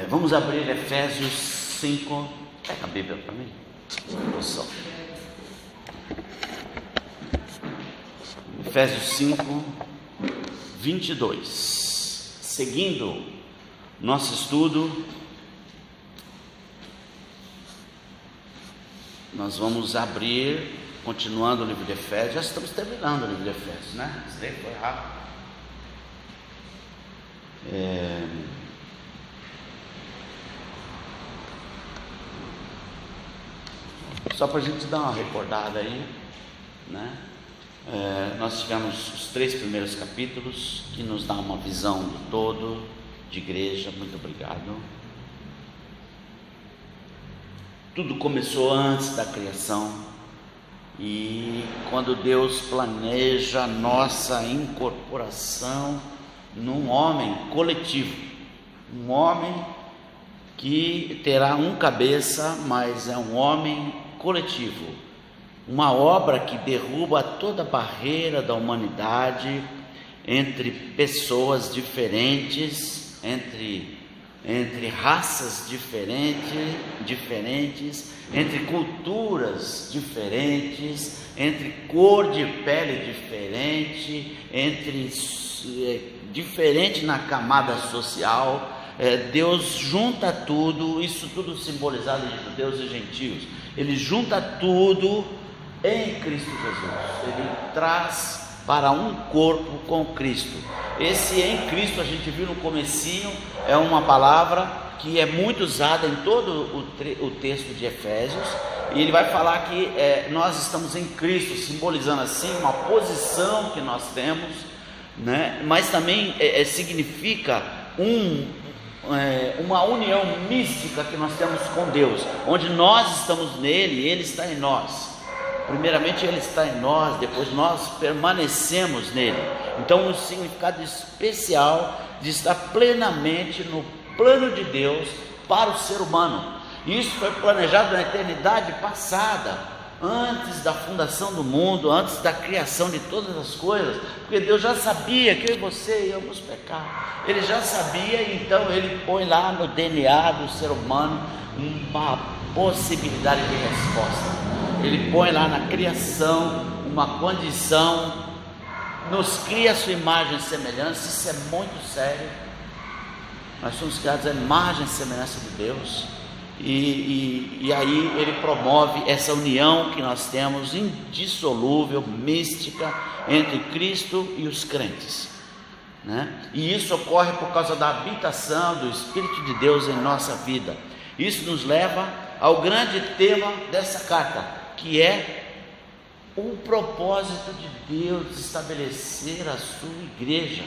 Vamos abrir Efésios 5. Pega a Bíblia para mim. Só. Efésios 5, 22. Seguindo nosso estudo, nós vamos abrir, continuando o livro de Efésios. Já estamos terminando o livro de Efésios, né? Isso daí foi rápido. Só para a gente dar uma recordada aí, né? Nós tivemos os 3 primeiros capítulos que nos dá uma visão do todo de igreja. Muito obrigado. Tudo começou antes da criação, e quando Deus planeja a nossa incorporação num homem coletivo, um homem que terá um cabeça, mas é um homem coletivo, uma obra que derruba toda barreira da humanidade entre pessoas diferentes, entre raças diferentes, entre culturas diferentes, entre cor de pele diferente, diferente na camada social. Deus junta tudo, isso tudo simbolizado em judeus e gentios. Ele junta tudo em Cristo Jesus. Ele traz para um corpo com Cristo. Esse em Cristo, a gente viu no comecinho, é uma palavra que é muito usada em todo o texto de Efésios, e ele vai falar que nós estamos em Cristo, simbolizando assim uma posição que nós temos, né? Mas também significa uma união mística que nós temos com Deus, onde nós estamos nele e ele está em nós. Primeiramente ele está em nós, depois nós permanecemos nele. Então um significado especial de estar plenamente no plano de Deus para o ser humano. Isso foi planejado na eternidade passada, antes da fundação do mundo, antes da criação de todas as coisas, porque Deus já sabia que eu e você íamos pecar. Ele já sabia, então ele põe lá no DNA do ser humano uma possibilidade de resposta. Ele põe lá na criação uma condição, nos cria a sua imagem e semelhança. Isso é muito sério. Nós somos criados à imagem e semelhança de Deus, e aí ele promove essa união que nós temos indissolúvel, mística, entre Cristo e os crentes, né? E isso ocorre por causa da habitação do Espírito de Deus em nossa vida. Isso nos leva ao grande tema dessa carta, que é o propósito de Deus estabelecer a sua igreja,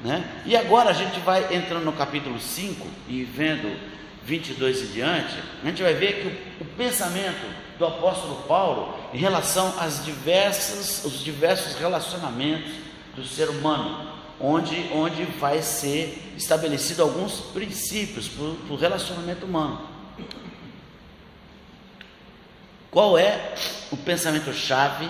né? E agora a gente vai entrando no capítulo 5 e vendo 22 e diante, a gente vai ver que o pensamento do apóstolo Paulo em relação os diversos relacionamentos do ser humano, onde vai ser estabelecido alguns princípios para o relacionamento humano. Qual é o pensamento-chave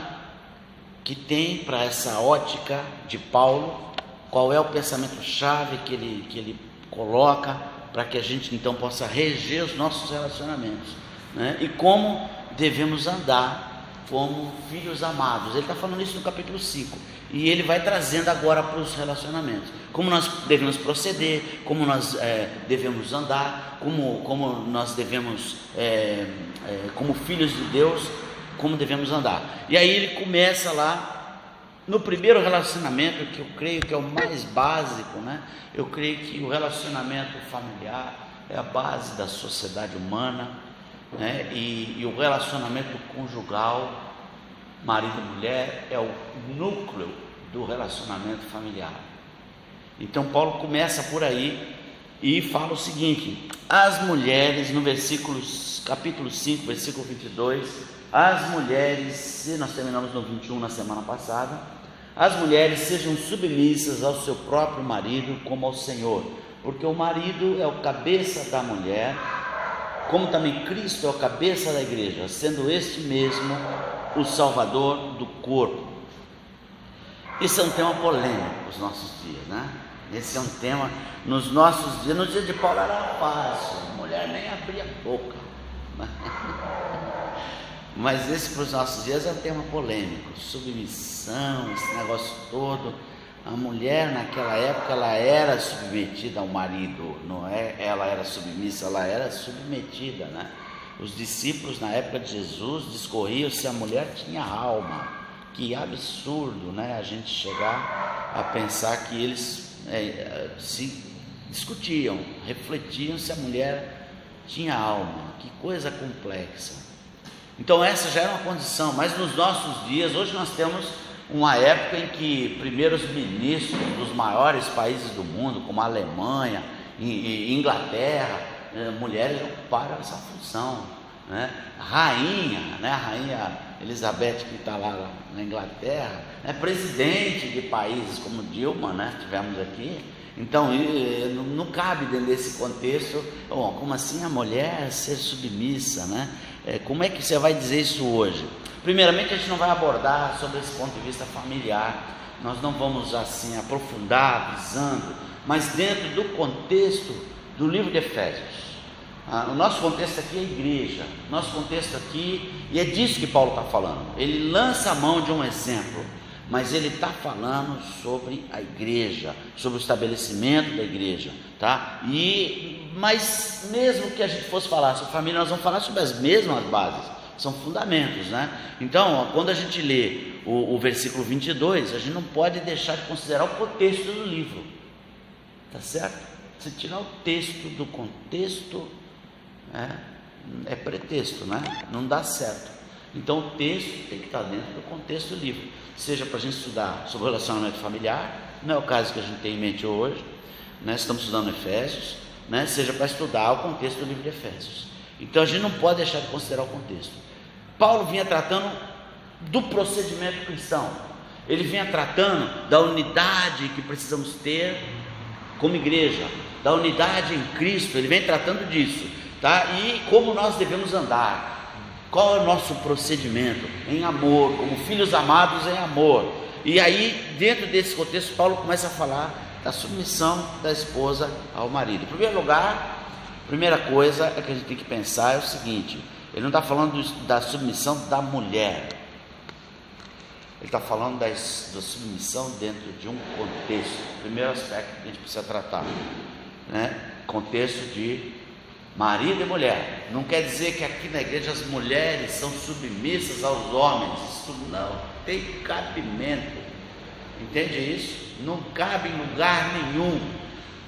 que tem para essa ótica de Paulo? Qual é o pensamento-chave que ele coloca para que a gente então possa reger os nossos relacionamentos, né? E como devemos andar como filhos amados? Ele está falando isso no capítulo 5, e ele vai trazendo agora para os relacionamentos, como nós devemos proceder, como nós devemos andar, como nós devemos, como filhos de Deus, como devemos andar. E aí ele começa lá no primeiro relacionamento, que eu creio que é o mais básico, né? Eu creio que o relacionamento familiar é a base da sociedade humana, né? E o relacionamento conjugal, marido e mulher, é o núcleo do relacionamento familiar. Então Paulo começa por aí e fala o seguinte: as mulheres, no capítulo 5, versículo 22, as mulheres, se nós terminamos no 21 na semana passada, as mulheres sejam submissas ao seu próprio marido como ao Senhor, porque o marido é o cabeça da mulher, como também Cristo é o cabeça da igreja, sendo este mesmo o Salvador do corpo. Isso é um tema polêmico nos nossos dias, né? Esse é um tema, nos nossos dias, nos dias de Paulo era fácil, a mulher nem abria a boca. Mas esse para os nossos dias é um tema polêmico, submissão, esse negócio todo. A mulher naquela época, ela era submetida ao marido, não é? Ela era submissa, ela era submetida, né? Os discípulos na época de Jesus discorriam se a mulher tinha alma. Que absurdo, né? A gente chegar a pensar que eles se discutiam, refletiam se a mulher tinha alma. Que coisa complexa. Então essa já era uma condição, mas nos nossos dias, hoje nós temos uma época em que primeiros ministros dos maiores países do mundo, como a Alemanha e Inglaterra, mulheres ocuparam essa função, né? A rainha Elizabeth, que está lá na Inglaterra, é presidente de países como Dilma, né? Tivemos aqui. Então não cabe dentro desse contexto, como assim a mulher ser submissa, né? Como é que você vai dizer isso hoje? Primeiramente, a gente não vai abordar sobre esse ponto de vista familiar, nós não vamos assim aprofundar, visando, mas dentro do contexto do livro de Efésios. O nosso contexto aqui é a igreja, nosso contexto aqui, e é disso que Paulo está falando. Ele lança a mão de um exemplo, mas ele está falando sobre a igreja, sobre o estabelecimento da igreja, tá? Mas mesmo que a gente fosse falar sobre família, nós vamos falar sobre as mesmas bases. São fundamentos, né? Então, quando a gente lê o versículo 22, a gente não pode deixar de considerar o contexto do livro, tá certo? Se tirar o texto do contexto, é pretexto, né? Não dá certo. Então, o texto tem que estar dentro do contexto do livro, seja para a gente estudar sobre o relacionamento familiar, não é o caso que a gente tem em mente hoje, né? Estamos estudando Efésios, né? Seja para estudar o contexto do livro de Efésios. Então, a gente não pode deixar de considerar o contexto. Paulo vinha tratando do procedimento cristão, ele vinha tratando da unidade que precisamos ter como igreja, da unidade em Cristo, ele vem tratando disso, tá? E como nós devemos andar, qual é o nosso procedimento? Em amor, como filhos amados em amor. E aí, dentro desse contexto, Paulo começa a falar da submissão da esposa ao marido. Em primeiro lugar, a primeira coisa que a gente tem que pensar é o seguinte: ele não está falando da submissão da mulher, ele está falando da submissão dentro de um contexto. Primeiro aspecto que a gente precisa tratar, né? Contexto de marido e mulher. Não quer dizer que aqui na igreja as mulheres são submissas aos homens, isso não tem cabimento, entende isso? Não cabe em lugar nenhum.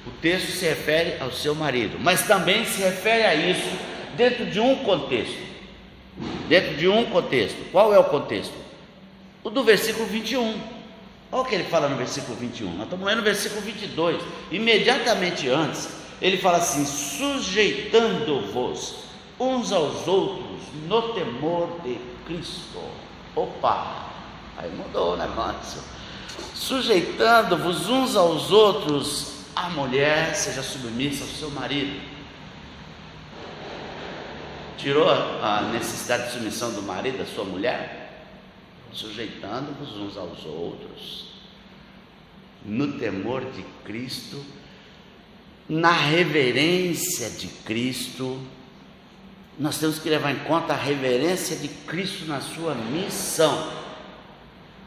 O texto se refere ao seu marido, mas também se refere a isso dentro de um contexto. Dentro de um contexto. Qual é o contexto? O do versículo 21. Olha o que ele fala no versículo 21. Nós estamos lendo no versículo 22. Imediatamente antes, ele fala assim: sujeitando-vos uns aos outros no temor de Cristo. Opa, aí mudou o negócio. Sujeitando-vos uns aos outros, a mulher seja submissa ao seu marido. Tirou a necessidade de submissão do marido, da sua mulher? Sujeitando-vos uns aos outros, no temor de Cristo, na reverência de Cristo. Nós temos que levar em conta a reverência de Cristo na sua missão.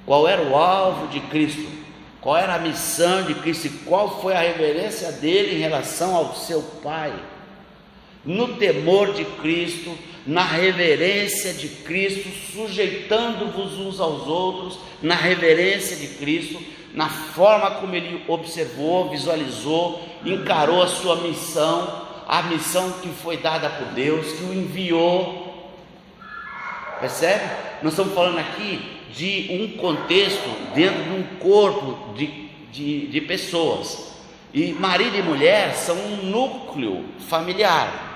Qual era o alvo de Cristo? Qual era a missão de Cristo? E qual foi a reverência dele em relação ao seu Pai? No temor de Cristo, na reverência de Cristo, sujeitando-vos uns aos outros, na reverência de Cristo, na forma como ele observou, visualizou, encarou a sua missão, a missão que foi dada por Deus, que o enviou. Percebe? Nós estamos falando aqui de um contexto dentro de um corpo de pessoas, e marido e mulher são um núcleo familiar.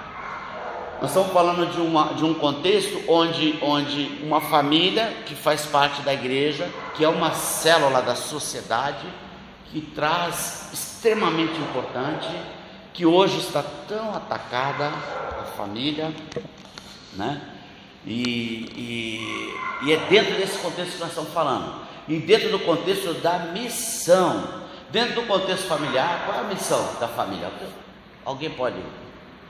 Nós estamos falando de um contexto onde uma família que faz parte da igreja, que é uma célula da sociedade, que traz extremamente importante, que hoje está tão atacada, a família, né? E é dentro desse contexto que nós estamos falando, e dentro do contexto da missão. Dentro do contexto familiar, qual é a missão da família? Alguém pode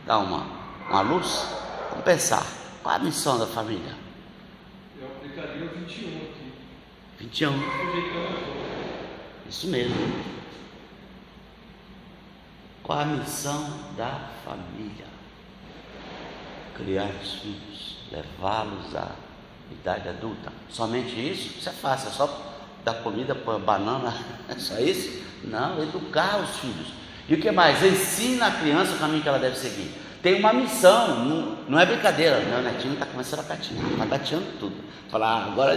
dar uma luz? Vamos pensar, qual é a missão da família? Eu aplicaria o 21 aqui. 21. Isso mesmo. Qual a missão da família? Criar os filhos, levá-los à idade adulta. Somente isso? Isso é fácil, é só dar comida, pôr banana, é só isso? Não, educar os filhos. E o que mais? Ensina a criança o caminho que ela deve seguir. Tem uma missão, não é brincadeira. Meu netinho está começando a catinar, está tateando tudo. Falar, agora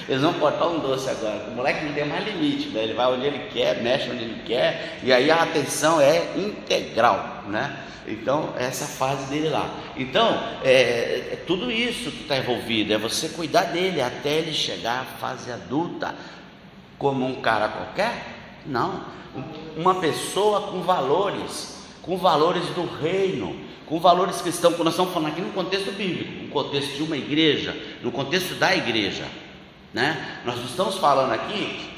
eles vão cortar um doce agora. O moleque não tem mais limite, né? Ele vai onde ele quer, mexe onde ele quer, e aí a atenção é integral, né? Então, essa fase dele lá. Então, é tudo isso que está envolvido, é você cuidar dele até ele chegar à fase adulta, como um cara qualquer? Não, uma pessoa com valores do reino, com valores cristãos, quando nós estamos falando aqui no contexto bíblico, no contexto de uma igreja, no contexto da igreja, né? Nós não estamos falando aqui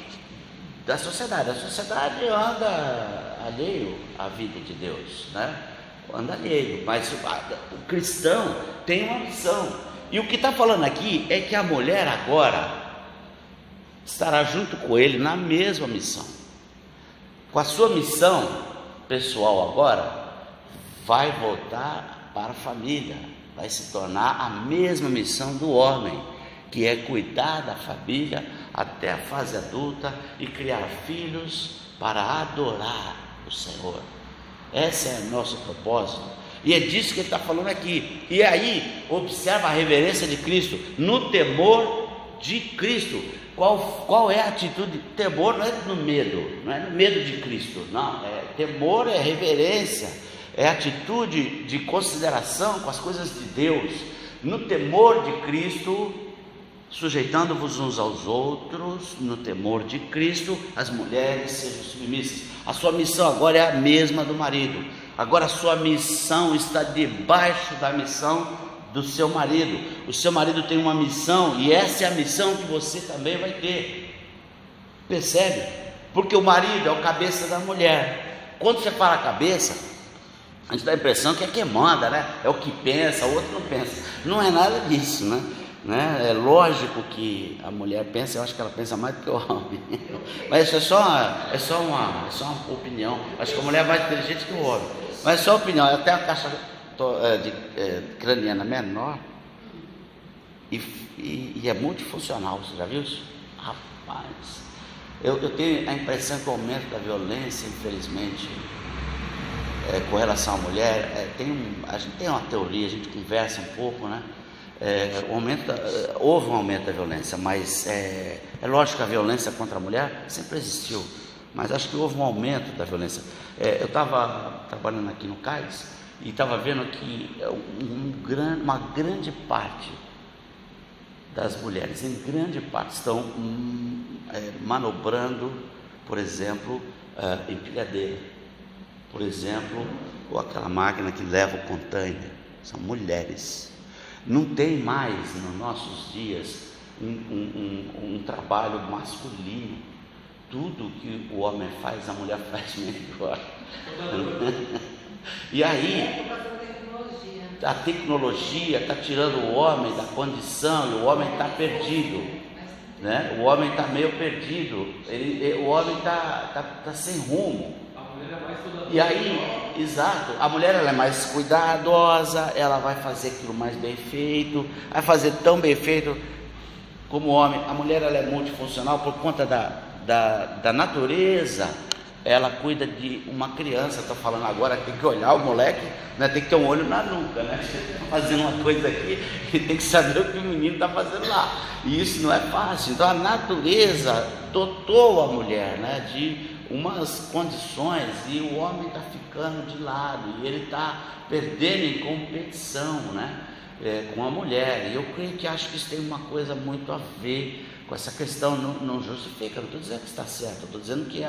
da sociedade, a sociedade anda alheio à vida de Deus, né? Anda alheio, mas o cristão tem uma missão, e o que está falando aqui é que a mulher agora estará junto com ele na mesma missão, com a sua missão pessoal agora, vai voltar para a família, vai se tornar a mesma missão do homem, que é cuidar da família até a fase adulta e criar filhos para adorar o Senhor. Esse é o nosso propósito, e é disso que ele está falando aqui. E aí, observa a reverência de Cristo, no temor de Cristo. Qual é a atitude? Temor não é no medo, não é no medo de Cristo, não. Temor é reverência, é atitude de consideração com as coisas de Deus. No temor de Cristo, sujeitando-vos uns aos outros, no temor de Cristo, as mulheres sejam submissas. A sua missão agora é a mesma do marido. Agora a sua missão está debaixo da missão do seu marido. O seu marido tem uma missão, e essa é a missão que você também vai ter. Percebe? Porque o marido é o cabeça da mulher. Quando você fala cabeça, a gente dá a impressão que é quem manda, né? É o que pensa, o outro não pensa. Não é nada disso, né? É lógico que a mulher pensa, eu acho que ela pensa mais do que o homem. Mas isso é só uma opinião. Acho que a mulher é mais inteligente que o homem. Mas é só opinião. Até a caixa craniana menor e é multifuncional. Você já viu isso? Rapaz, eu tenho a impressão que o aumento da violência, infelizmente, com relação à mulher, a gente tem uma teoria, a gente conversa um pouco, né? Houve um aumento da violência, mas é lógico que a violência contra a mulher sempre existiu, mas acho que houve um aumento da violência. Eu estava trabalhando aqui no CAIS e estava vendo que uma grande parte das mulheres, em grande parte, estão manobrando, por exemplo, empilhadeira, por exemplo, ou aquela máquina que leva o container. São mulheres. Não tem mais nos nossos dias um trabalho masculino. Tudo que o homem faz, a mulher faz melhor. E aí, a tecnologia está tirando o homem da condição, e o homem está perdido, né? O homem está meio perdido, o homem está sem rumo. E aí, exato, a mulher ela é mais cuidadosa, ela vai fazer aquilo mais bem feito, vai fazer tão bem feito como o homem. A mulher ela é multifuncional por conta da natureza. Ela cuida de uma criança. Estou falando agora, tem que olhar o moleque, né? Tem que ter um olho na nuca, né? Está fazendo uma coisa aqui e tem que saber o que o menino está fazendo lá, e isso não é fácil. Então a natureza dotou a mulher, né, de umas condições, e o homem está ficando de lado, e ele está perdendo em competição, né, com a mulher. E eu creio que acho que isso tem uma coisa muito a ver com essa questão. Não justifica, não estou dizendo que está certo, estou dizendo que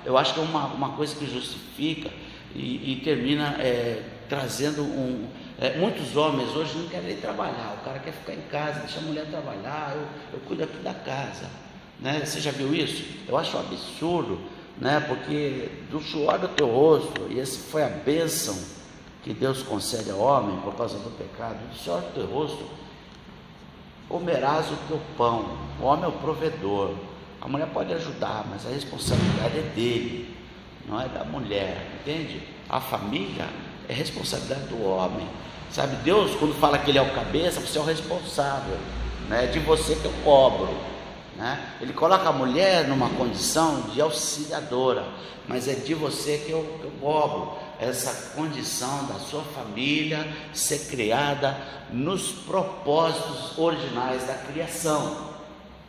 eu acho que é uma coisa que justifica e termina trazendo muitos homens hoje não querem trabalhar, o cara quer ficar em casa, deixa a mulher trabalhar, eu cuido aqui da casa. né? Você já viu isso? Eu acho um absurdo, né? Porque do suor do teu rosto, e essa foi a bênção que Deus concede ao homem por causa do pecado, do suor do teu rosto comerás o teu pão. O homem é o provedor, a mulher pode ajudar, mas a responsabilidade é dele, não é da mulher, entende? A família é responsabilidade do homem, sabe? Deus, quando fala que ele é o cabeça, você é o responsável, né? De você que eu cobro, né? Ele coloca a mulher numa condição de auxiliadora, mas é de você que eu cobro essa condição da sua família ser criada nos propósitos originais da criação,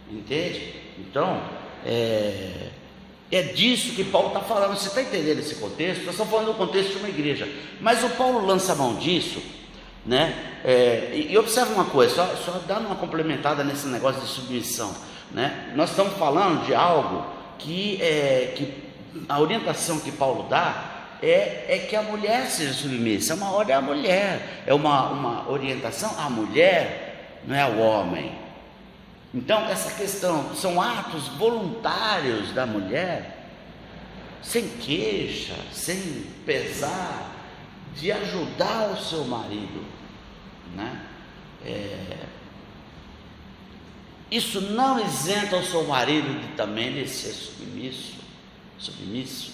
entende? Então, é disso que Paulo está falando. Você está entendendo esse contexto? Nós estamos falando do contexto de uma igreja, mas o Paulo lança a mão disso, né? E observa uma coisa, só dando uma complementada nesse negócio de submissão, né? Nós estamos falando de algo que a orientação que Paulo dá é que a mulher seja submissa, é uma ordem à mulher, é uma orientação à mulher, não é ao homem. Então, essa questão, são atos voluntários da mulher, sem queixa, sem pesar, de ajudar o seu marido, né? Isso não isenta o seu marido também de ser submisso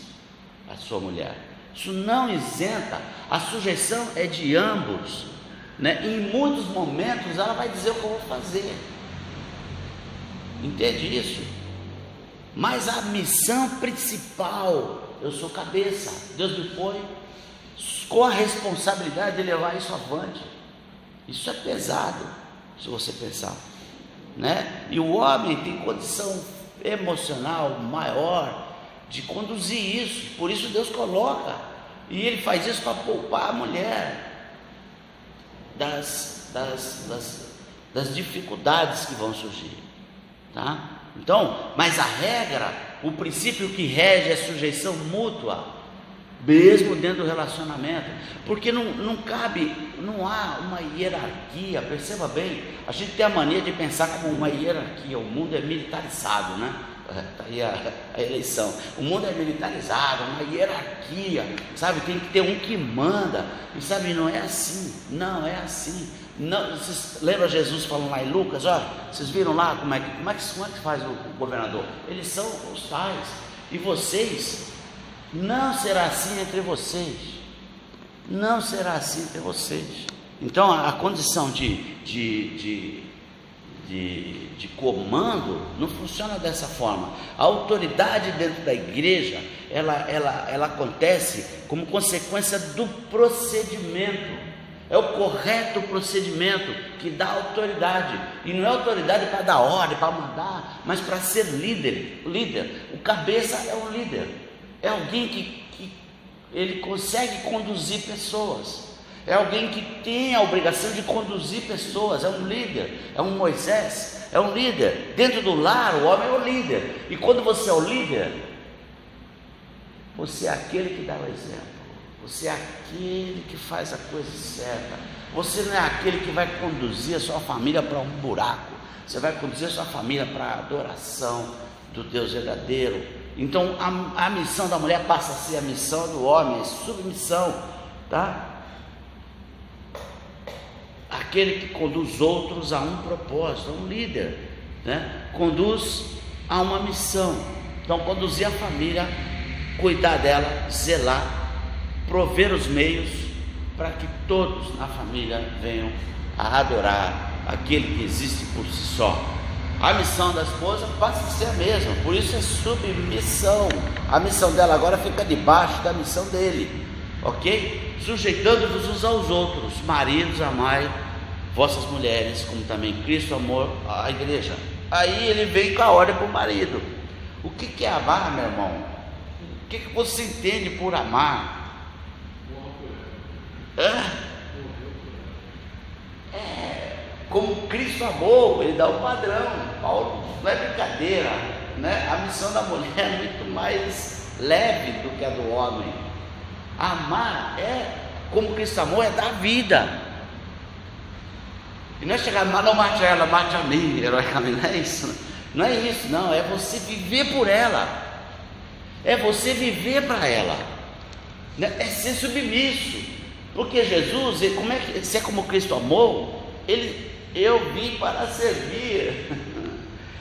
à sua mulher. Isso não isenta, a sujeição é de ambos, né? Em muitos momentos ela vai dizer o que eu vou fazer, entende isso? Mas a missão principal, eu sou cabeça, Deus me põe com a responsabilidade de levar isso avante. Isso é pesado, se você pensar, né? E o homem tem condição emocional maior de conduzir isso, por isso Deus coloca, e Ele faz isso para poupar a mulher das dificuldades que vão surgir, tá? Então, mas a regra, o princípio que rege é sujeição mútua, mesmo dentro do relacionamento, porque não cabe, não há uma hierarquia. Perceba bem, a gente tem a mania de pensar como uma hierarquia, o mundo é militarizado, né? Está aí a eleição, o mundo é militarizado, uma hierarquia, sabe? Tem que ter um que manda, e sabe, não é assim, não é assim. Não, vocês lembram Jesus falando lá em Lucas, olha, vocês viram lá como é que faz o governador? Eles são os pais, e vocês, não será assim entre vocês, não será assim entre vocês. Então a condição de comando não funciona dessa forma. A autoridade dentro da igreja, ela acontece como consequência do procedimento. É o correto procedimento que dá autoridade, e não é autoridade para dar ordem, para mandar, mas para ser líder. O cabeça é um líder, é alguém que ele consegue conduzir pessoas, é alguém que tem a obrigação de conduzir pessoas, é um líder, é um Moisés, é um líder. Dentro do lar, o homem é o líder, e quando você é o líder, você é aquele que dá o exemplo, você é aquele que faz a coisa certa, você não é aquele que vai conduzir a sua família para um buraco, você vai conduzir a sua família para a adoração do Deus verdadeiro. Então a missão da mulher passa a ser a missão do homem, é submissão, tá? Aquele que conduz outros a um propósito, a um líder, né? Conduz a uma missão. Então, conduzir a família, cuidar dela, zelar, prover os meios para que todos na família venham a adorar aquele que existe por si só. A missão da esposa passa a ser a mesma, por isso é submissão. A missão dela agora fica debaixo da missão dele, ok? Sujeitando-vos uns aos outros, maridos, amai vossas mulheres, como também Cristo amou a igreja. Aí ele vem com a ordem para o marido. O que é amar, meu irmão? O que você entende por amar? Como Cristo amou, ele dá o padrão. Paulo, não é brincadeira, né? A missão da mulher é muito mais leve do que a do homem. Amar como Cristo amou, é dar vida. E não é chegar, mas não mate ela, mate a mim, heroicamente, não é isso. Não é isso, não, é você viver por ela, é você viver para ela, é ser submisso, porque Jesus, se é como Cristo amou, eu vim para servir,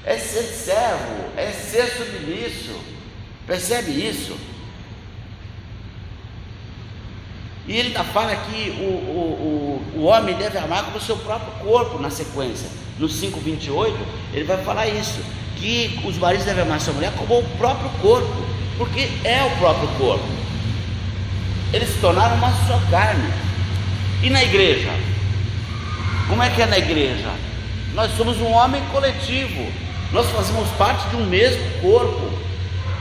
é ser servo, é ser submisso, percebe isso? E ele fala que o homem deve amar como o seu próprio corpo, na sequência, no 5:28, ele vai falar isso, que os maridos devem amar sua mulher como o próprio corpo, porque é o próprio corpo, eles se tornaram uma só carne. E na igreja? Como é que é na igreja? Nós somos um homem coletivo, nós fazemos parte de um mesmo corpo,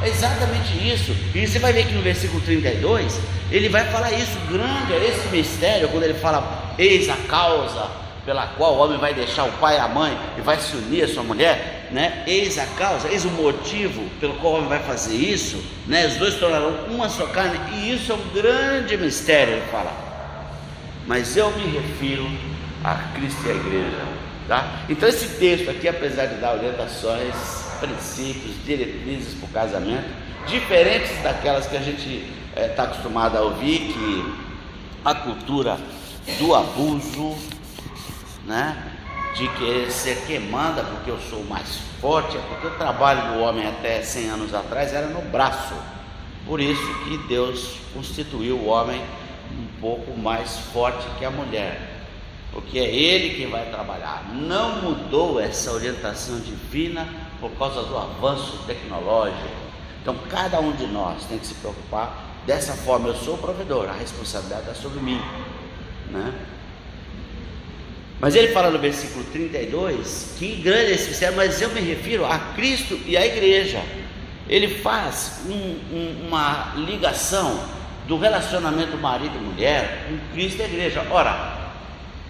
é exatamente isso. E você vai ver que no versículo 32, ele vai falar isso, grande é esse mistério, quando ele fala, eis a causa pela qual o homem vai deixar o pai e a mãe e vai se unir à sua mulher, né? Eis a causa, eis o motivo pelo qual o homem vai fazer isso, né? Os dois tornarão uma só carne, e isso é um grande mistério, ele fala. Mas eu me refiro a Cristo e a igreja, tá? Então esse texto aqui, apesar de dar orientações, princípios, diretrizes para o casamento, diferentes daquelas que a gente está acostumado a ouvir, que a cultura do abuso, né, de querer ser quem manda porque eu sou mais forte, é porque o trabalho do homem até 100 anos atrás era no braço, por isso que Deus constituiu o homem um pouco mais forte que a mulher, porque é ele que vai trabalhar. Não mudou essa orientação divina por causa do avanço tecnológico. Então cada um de nós tem que se preocupar dessa forma. Eu sou o provedor, a responsabilidade é sobre mim, né? Mas ele fala no versículo 32 que grande é esse mistério, mas eu me refiro a Cristo e a igreja. Ele faz uma ligação do relacionamento marido e mulher com Cristo e a igreja. Ora,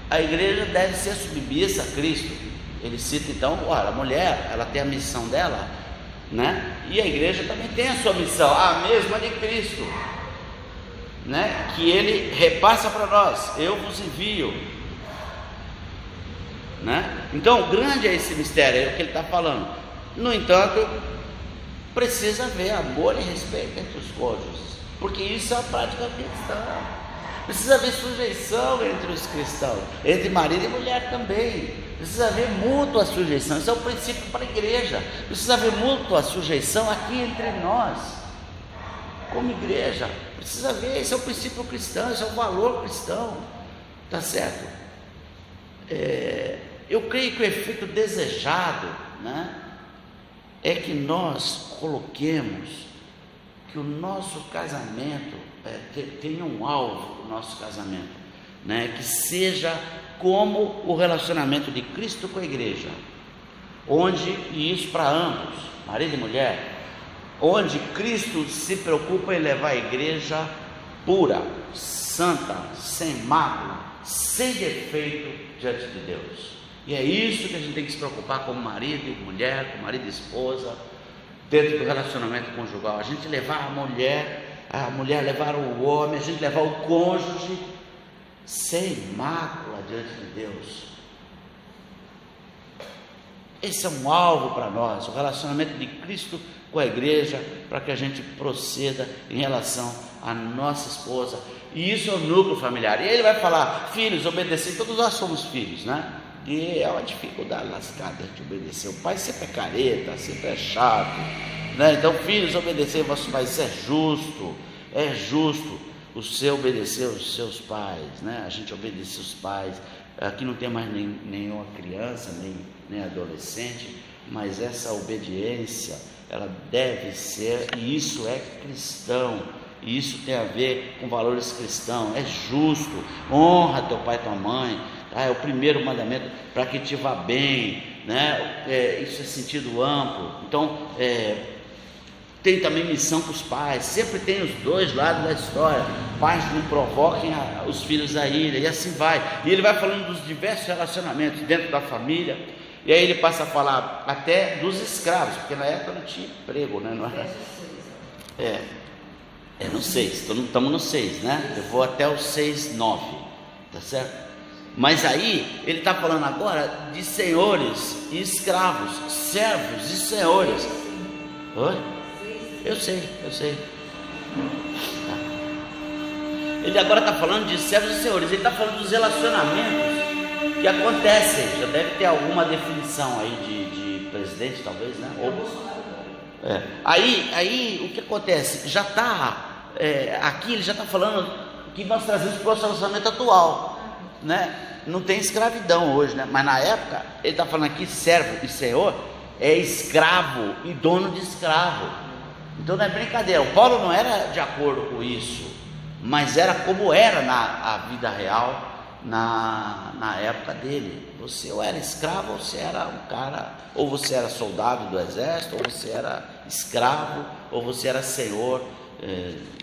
a igreja deve ser submissa a Cristo. Ele cita então, ora, a mulher, ela tem a missão dela, né? E a igreja também tem a sua missão, a mesma de Cristo, né? Que ele repassa para nós, eu vos envio, né? Então, grande é esse mistério, é o que ele está falando. No entanto, precisa haver amor e respeito entre os cônjuges, porque isso é a prática cristã. Precisa haver sujeição entre os cristãos, entre marido e mulher também. Precisa haver mútua sujeição, isso é um princípio para a igreja. Precisa haver mútua sujeição aqui entre nós, como igreja. Precisa haver, esse é o princípio cristão, esse é o valor cristão, tá certo? Eu creio que o efeito desejado, né, é que nós coloquemos que o nosso casamento tenha um alvo, o nosso casamento, né, que seja como o relacionamento de Cristo com a igreja, onde, e isso para ambos, marido e mulher, onde Cristo se preocupa em levar a igreja pura, santa, sem mácula, sem defeito diante de Deus. E é isso que a gente tem que se preocupar como marido e mulher, como marido e esposa, dentro do relacionamento conjugal. A gente levar a mulher levar o homem, a gente levar o cônjuge sem mácula diante de Deus. Esse é um alvo para nós, o relacionamento de Cristo com a igreja, para que a gente proceda em relação à nossa esposa. E isso é o núcleo familiar. E aí ele vai falar, filhos, obedecer. Todos nós somos filhos, né? E é uma dificuldade lascada de obedecer. O pai sempre é careta, sempre é chato, né? Então, filhos, obedecer vossos pais. Isso é justo você obedecer os seus pais, né? A gente obedece os pais. Aqui não tem mais nenhuma criança, nem adolescente, mas essa obediência, ela deve ser, e isso é cristão, e isso tem a ver com valores cristãos. É justo, honra teu pai e tua mãe, é o primeiro mandamento para que te vá bem, né? Isso é sentido amplo. Então, tem também missão para os pais, sempre tem os dois lados da história. Pais não provoquem os filhos a ira, e assim vai. E ele vai falando dos diversos relacionamentos dentro da família, e aí ele passa a falar até dos escravos, porque na época não tinha emprego, né? Não era? No 6, estamos no 6, né? Eu vou até o 6:9, tá certo? Mas aí ele está falando agora de senhores e escravos, servos e senhores. Oi? Eu sei. Tá. Ele agora está falando de servos e senhores. Ele está falando dos relacionamentos que acontecem. Já deve ter alguma definição aí de presidente, talvez, né? Aí o que acontece? Já está aqui ele já está falando que nós trazemos para o nosso relacionamento atual, né? Não tem escravidão hoje, né? Mas na época ele está falando aqui servo e senhor é escravo e dono de escravo. Então não é brincadeira. O Paulo não era de acordo com isso, mas era como era na vida real na época dele. Você ou era escravo, ou você era um cara, ou você era soldado do exército, ou você era escravo, ou você era senhor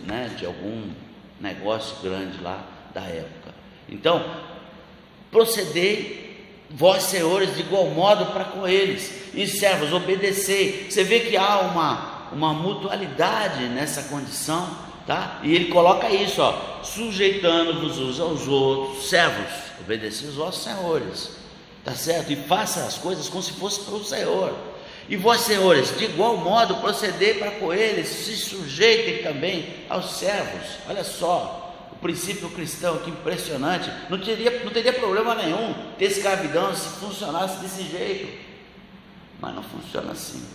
né, de algum negócio grande lá da época. Então, procedei vós senhores de igual modo para com eles, e servos, obedecei. Você vê que há uma mutualidade nessa condição, tá? E ele coloca isso, ó, sujeitando-vos uns aos outros, servos, obedecei os vossos senhores, tá certo? E faça as coisas como se fosse para o Senhor. E vós senhores, de igual modo procedei para com eles, se sujeitem também aos servos. Olha só, o princípio cristão, que impressionante. Não teria problema nenhum ter escravidão se funcionasse desse jeito, mas não funciona assim,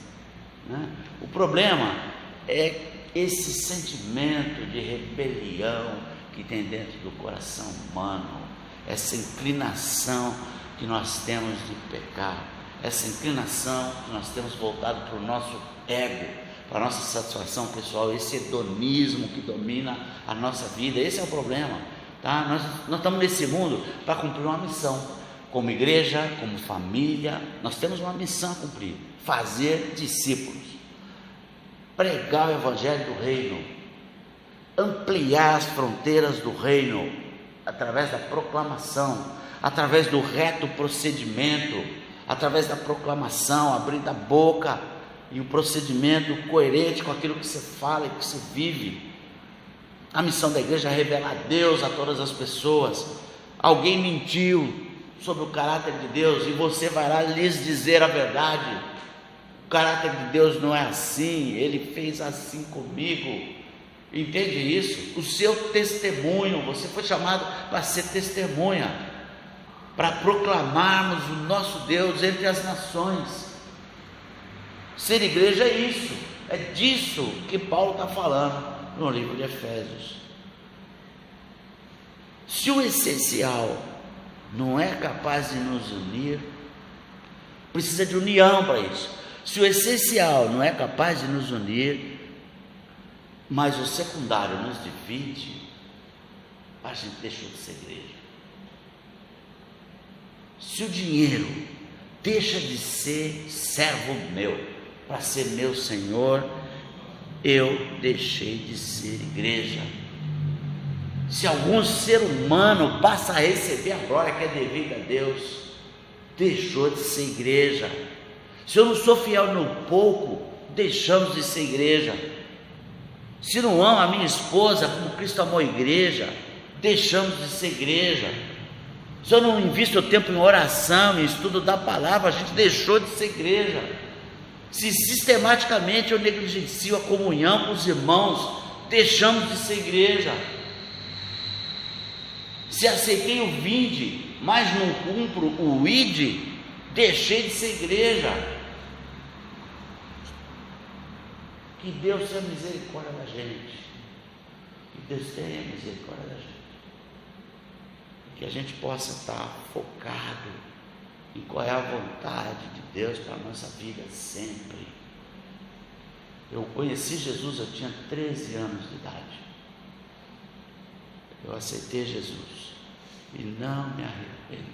né? O problema é esse sentimento de rebelião que tem dentro do coração humano, essa inclinação que nós temos de pecar, essa inclinação que nós temos voltado para o nosso ego, para a nossa satisfação pessoal, esse hedonismo que domina a nossa vida. Esse é o problema, tá? Nós estamos nesse mundo para cumprir uma missão, como igreja, como família. Nós temos uma missão a cumprir: fazer discípulos, pregar o evangelho do reino, ampliar as fronteiras do reino através da proclamação, através do reto procedimento, através da proclamação, abrindo a boca e o procedimento coerente com aquilo que você fala e que você vive. A missão da igreja é revelar Deus a todas as pessoas. Alguém mentiu sobre o caráter de Deus e você vai lá lhes dizer a verdade. O caráter de Deus não é assim, Ele fez assim comigo. Entende isso? O seu testemunho, você foi chamado para ser testemunha, para proclamarmos o nosso Deus entre as nações. Ser igreja é isso, é disso que Paulo está falando no livro de Efésios. Se o essencial não é capaz de nos unir, precisa de união para isso. Se o essencial não é capaz de nos unir, mas o secundário nos divide, a gente deixou de ser igreja. Se o dinheiro deixa de ser servo meu para ser meu senhor, eu deixei de ser igreja. Se algum ser humano passa a receber a glória que é devida a Deus, deixou de ser igreja. Se eu não sou fiel no pouco, deixamos de ser igreja. Se não amo a minha esposa como Cristo amou a igreja, deixamos de ser igreja. Se eu não invisto o tempo em oração, em estudo da palavra, a gente deixou de ser igreja. Se sistematicamente eu negligencio a comunhão com os irmãos, deixamos de ser igreja. Se aceitei o vinde, mas não cumpro o ide, deixei de ser igreja. Que Deus tenha misericórdia da gente, que Deus tenha misericórdia da gente, que a gente possa estar focado em qual é a vontade de Deus para a nossa vida sempre. Eu conheci Jesus, eu tinha 13 anos de idade, eu aceitei Jesus e não me arrependo.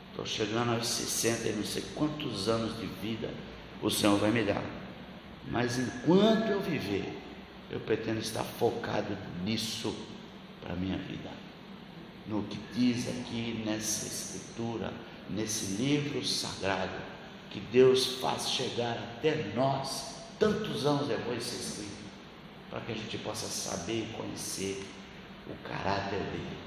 Estou chegando aos 60 e não sei quantos anos de vida o Senhor vai me dar, mas enquanto eu viver, eu pretendo estar focado nisso para a minha vida, no que diz aqui nessa escritura, nesse livro sagrado, que Deus faz chegar até nós, tantos anos depois de ser escrito, para que a gente possa saber e conhecer o caráter dele.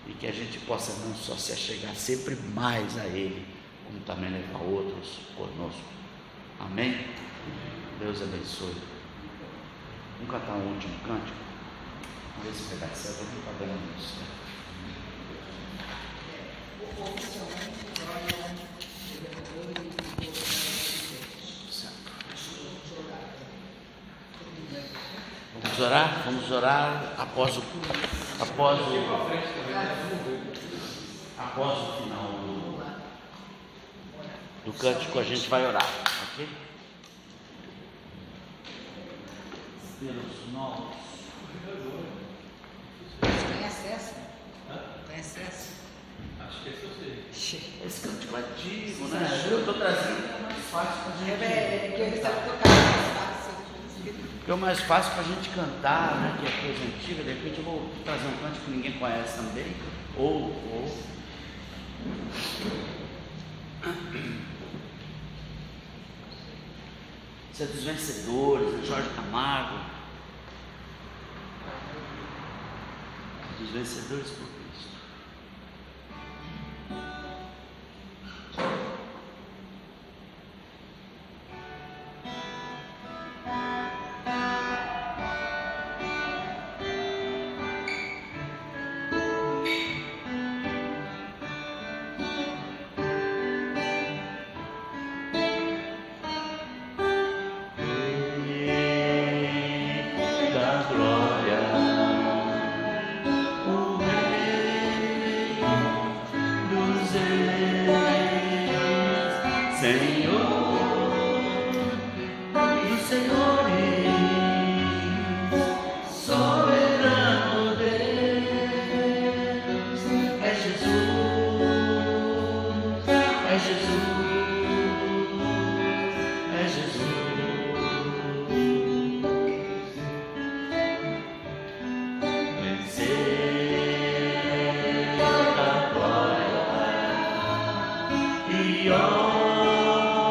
e que a gente possa não só se achegar sempre mais a Ele, como também levar outros conosco. Amém? Deus abençoe. Vamos cantar um último cântico. Vamos ver se vai dar certo. Não está dando isso. Vamos orar após o final do cântico, a gente vai orar, ok? Pelos novos. Tem acesso? Tem acesso? Acho que esse eu sei. Esse cântico é antigo, né? Eu estou trazendo mais fácil para a gente. Que eu estava tocando mais fácil. Que é o mais fácil para a gente cantar, né? Que é coisa antiga. De repente eu vou trazer um cântico que ninguém conhece também. Ou. Isso é dos vencedores, é Jorge Camargo. Dos vencedores por Cristo. Your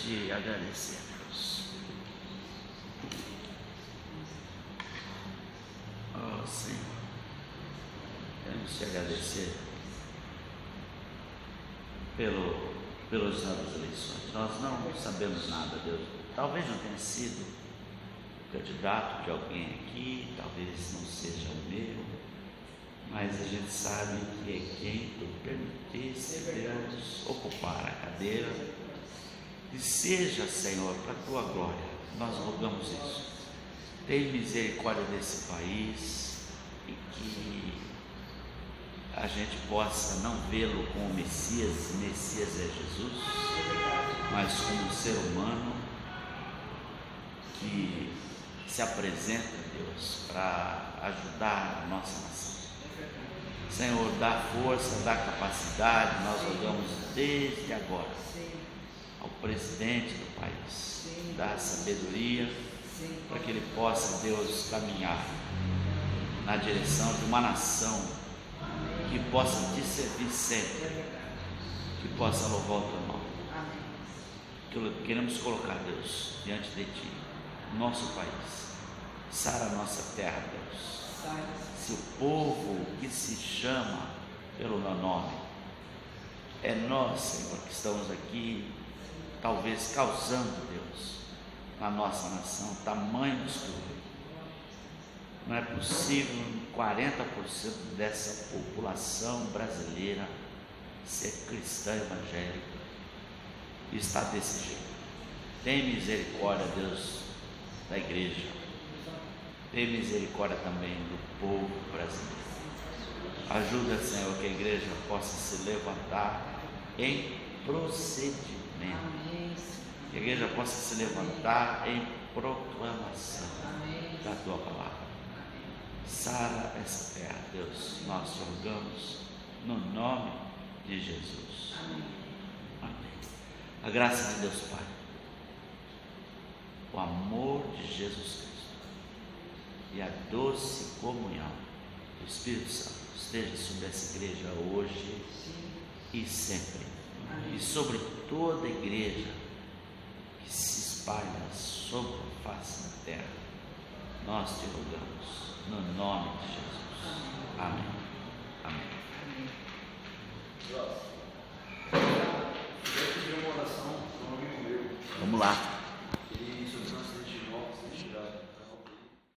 te agradecer, Deus. Oh, Senhor, queremos te agradecer pelos anos de eleições. Nós não sabemos nada, Deus. Talvez não tenha sido candidato de alguém aqui, talvez não seja o meu, mas a gente sabe que é quem tu permitisse, Deus, ocupar a cadeira, e seja, Senhor, para a tua glória. Nós rogamos isso. Tem misericórdia desse país e que a gente possa não vê-lo como Messias é Jesus, mas como um ser humano que se apresenta, Deus, para ajudar a nossa nação. Senhor, dá força, dá capacidade, nós rogamos desde agora ao presidente do país, dá sabedoria para que ele possa, Deus, caminhar na direção de uma nação que possa te servir sempre, que possa louvar o teu nome. Queremos colocar, Deus, diante de ti, nosso país, sara a nossa terra, Deus. Se o povo que se chama pelo meu nome, é nós, Senhor, que estamos aqui, talvez causando, Deus, na nossa nação, tamanho distúrbio. Não é possível 40% dessa população brasileira ser cristã evangélica e está desse jeito. Tem misericórdia, Deus, da igreja. Tem misericórdia também do povo brasileiro. Ajuda, Senhor, que a igreja possa se levantar em procedimento. Que a igreja possa se levantar em proclamação da tua palavra. Sara essa terra, Deus, nós te rogamos no nome de Jesus. Amém. A graça de Deus Pai, o amor de Jesus Cristo e a doce comunhão do Espírito Santo esteja sobre essa igreja hoje e sempre. E sobre toda a igreja que se espalha sobre a face da terra. Nós te rogamos no nome de Jesus. Amém. Amém. Eu pedi uma oração para um amigo meu. Vamos lá.